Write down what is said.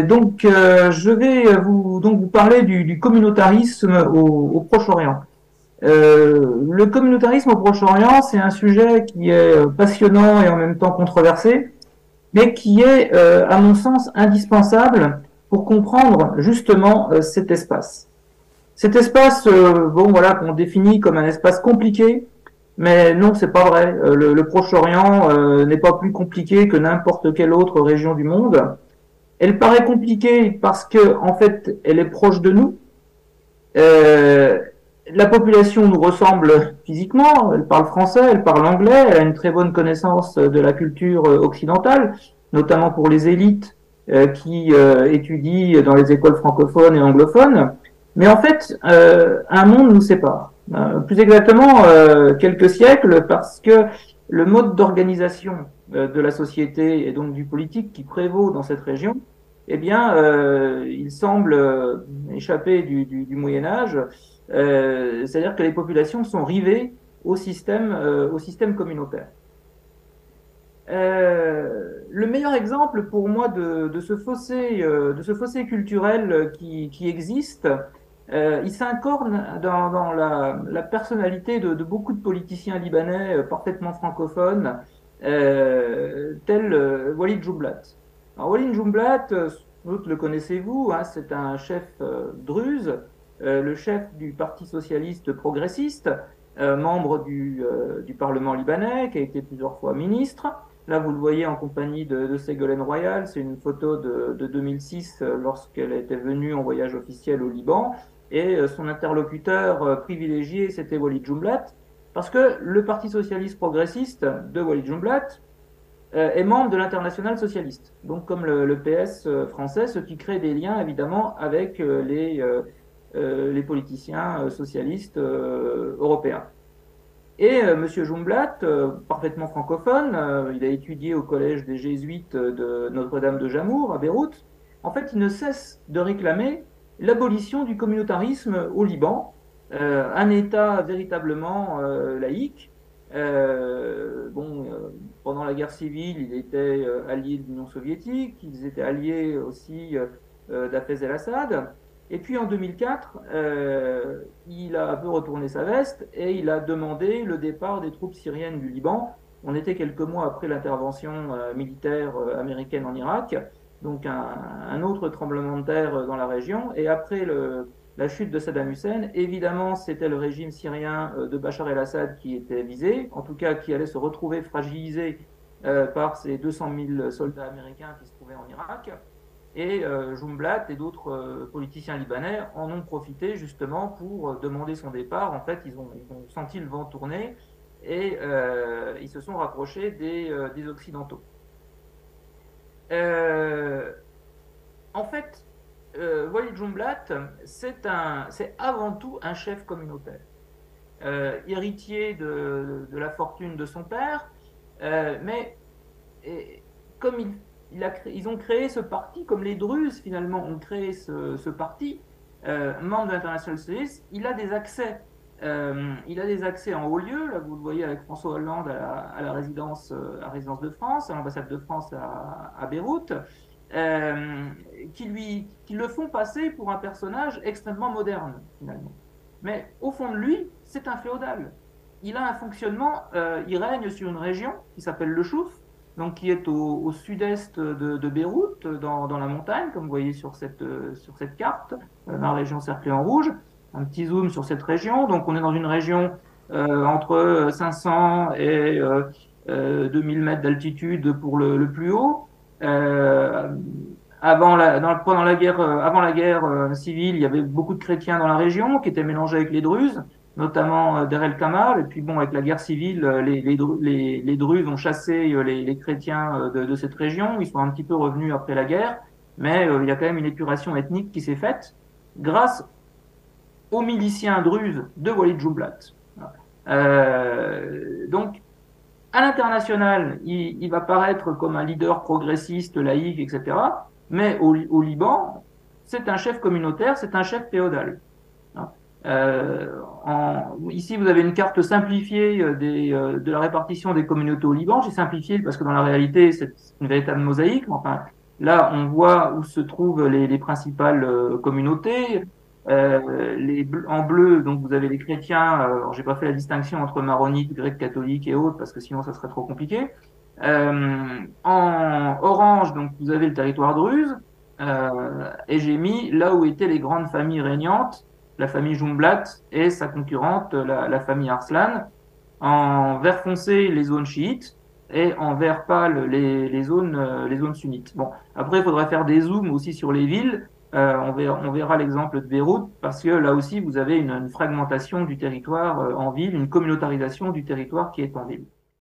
Je vais vous parler du communautarisme au Proche-Orient. Le communautarisme au Proche-Orient, c'est un sujet qui est passionnant et en même temps controversé, mais qui est, à mon sens, indispensable pour comprendre justement cet espace. Cet espace, bon voilà, qu'on définit comme un espace compliqué, mais non, c'est pas vrai. Le Proche-Orient n'est pas plus compliqué que n'importe quelle autre région du monde. Elle paraît compliquée parce que, en fait, elle est proche de nous. Euh, la population nous ressemble physiquement. Elle parle français, elle parle anglais, elle a une très bonne connaissance de la culture occidentale, notamment pour les élites qui étudient dans les écoles francophones et anglophones. Mais en fait, un monde nous sépare. Plus exactement, quelques siècles, parce que le mode d'organisation de la société et donc du politique qui prévaut dans cette région, eh bien, il semble échapper du Moyen Âge. C'est-à-dire que les populations sont rivées au système communautaire. Le meilleur exemple pour moi de ce fossé culturel qui existe, il s'incorne dans la personnalité de beaucoup de politiciens libanais parfaitement francophones, tels Walid Jumblat. Alors, Walid Jumblat, sans doute le connaissez-vous, hein, c'est un chef druze, le chef du Parti socialiste progressiste, membre du Parlement libanais, qui a été plusieurs fois ministre. Là, vous le voyez en compagnie de Ségolène Royal. C'est une photo de 2006 lorsqu'elle était venue en voyage officiel au Liban. Et son interlocuteur privilégié, c'était Walid Jumblat, parce que le Parti socialiste progressiste de Walid Jumblat est membre de l'Internationale socialiste, donc comme le PS français, ce qui crée des liens évidemment avec les politiciens socialistes européens. Et Monsieur Jumblat, parfaitement francophone, il a étudié au collège des Jésuites de Notre-Dame de Jamour à Beyrouth. En fait, il ne cesse de réclamer l'abolition du communautarisme au Liban, un État véritablement laïque. Pendant la guerre civile, il était allié de l'Union soviétique, ils étaient alliés aussi d'Hafez el-Assad. Et puis en 2004, il a un peu retourné sa veste et il a demandé le départ des troupes syriennes du Liban. On était quelques mois après l'intervention militaire américaine en Irak, donc un autre tremblement de terre dans la région. Et après la chute de Saddam Hussein, évidemment, c'était le régime syrien de Bachar el-Assad qui était visé, en tout cas qui allait se retrouver fragilisé par ces 200 000 soldats américains qui se trouvaient en Irak. Et Jumblat et d'autres politiciens libanais en ont profité justement pour demander son départ. En fait, ils ont senti le vent tourner et ils se sont rapprochés des Occidentaux. En fait, Walid Jumblat, c'est avant tout un chef communautaire, héritier de la fortune de son père, mais comme ils ont créé ce parti, comme les Druzes finalement ont créé ce parti, membre de l'International socialiste, il a des accès. Il a des accès en haut lieu, là vous le voyez avec François Hollande à la résidence de France, à l'ambassade de France à Beyrouth, qui le font passer pour un personnage extrêmement moderne finalement. Mais au fond de lui, c'est un féodal. Il a un fonctionnement, il règne sur une région qui s'appelle le Chouf, donc qui est au sud-est de Beyrouth, dans la montagne, comme vous voyez sur cette carte, dans la région cerclée en rouge. Un petit zoom sur cette région. Donc on est dans une région entre 500 et 2000 mètres d'altitude pour le plus haut. Pendant la guerre civile, il y avait beaucoup de chrétiens dans la région qui étaient mélangés avec les Druzes, notamment Der El Kamal. Et puis bon, avec la guerre civile, les Druzes ont chassé les chrétiens de cette région. Ils sont un petit peu revenus après la guerre, mais il y a quand même une épuration ethnique qui s'est faite grâce aux miliciens druzes de Walid Jumblat. Donc, à l'international, il va paraître comme un leader progressiste, laïque, etc. Mais au Liban, c'est un chef communautaire, c'est un chef féodal. Ici, vous avez une carte simplifiée de la répartition des communautés au Liban. J'ai simplifié parce que dans la réalité, c'est une véritable mosaïque. Mais enfin, Là, on voit où se trouvent les principales communautés. En bleu, donc vous avez les chrétiens. Alors, j'ai pas fait la distinction entre maronite, grec catholique et autres parce que sinon ça serait trop compliqué. En orange, donc vous avez le territoire druze. Et j'ai mis là où étaient les grandes familles régnantes, la famille Jumblat et sa concurrente, la famille Arslan. En vert foncé, les zones chiites et en vert pâle, les zones sunnites. Bon, après, il faudrait faire des zooms aussi sur les villes. On verra l'exemple de Beyrouth parce que là aussi, vous avez une fragmentation du territoire en ville, une communautarisation du territoire qui est en ville.